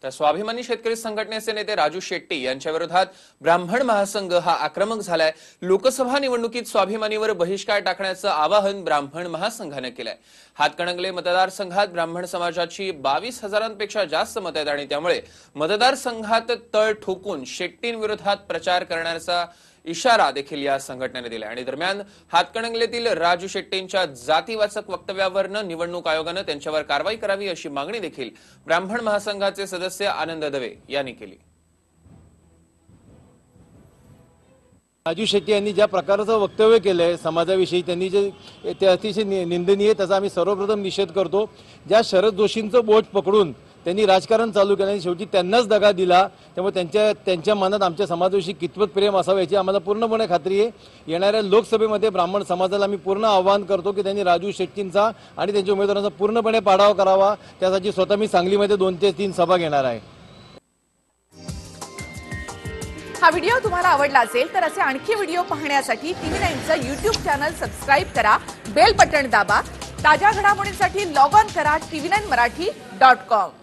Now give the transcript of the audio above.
तर स्वाभिमानी शेतकरी संघटनेचे नेते राजू शेट्टी यांच्या विरोधात ब्राह्मण महासंघ हा आक्रमक झालाय। लोकसभा निवडणुकीत स्वाभिमानीवर बहिष्कार टाकण्याचं आवाहन ब्राह्मण महासंघाने केलंय। हातकणंगले मतदारसंघात ब्राह्मण समाजाची 22,000पेक्षा जास्त मतं आहेत आणि त्यामुळे मतदारसंघात तळ ठोकून शेट्टींविरोधात प्रचार करण्याचा इशारा देखील या संघटनेने दिला आणि दरम्यान हातकणंगलेतील राजू शेट्टींच्या जातीवाचक वक्तव्यावरनं निवडणूक आयोगाने त्यांच्यावर कारवाई करावी अशी मागणी देखील ब्राह्मण महासंघाचे सदस्य आनंद दवे यांनी केली। राजू शेट्टी यांनी ज्या प्रकारचं वक्तव्य केलंय समाजाविषयी, त्यांनी जे ते अतिशय निंदनीय, त्याचा आम्ही सर्वप्रथम निषेध करतो। ज्या शरद जोशींचं बोट पकडून त्यांनी राजकारण चालू केलं आणि शेवटी त्यांनाच दगा दिला, त्यामुळे त्यांच्या मनात आमच्या समाजाविषयी कितपत प्रेम असावं याची आम्हाला पूर्णपणे खात्री आहे। येणाऱ्या लोकसभेमध्ये ब्राह्मण समाजाला आम्ही पूर्ण आवाहन करतो की त्यांनी राजू शेट्टींचा आणि त्यांच्या उमेदवारांचा पूर्णपणे पाडाव करावा। त्यासाठी स्वतः मी सांगलीमध्ये 2 ते 3 सभा घेणार आहे। हा व्हिडिओ तुम्हाला आवडला असेल तर असे आणखी व्हिडिओ पाहण्यासाठी TV9चं YouTube चॅनल सबस्क्राइब करा, बेल बटन दाबा। ताज्या घडामोडींसाठी लॉग ऑन करा tv9marathi.com।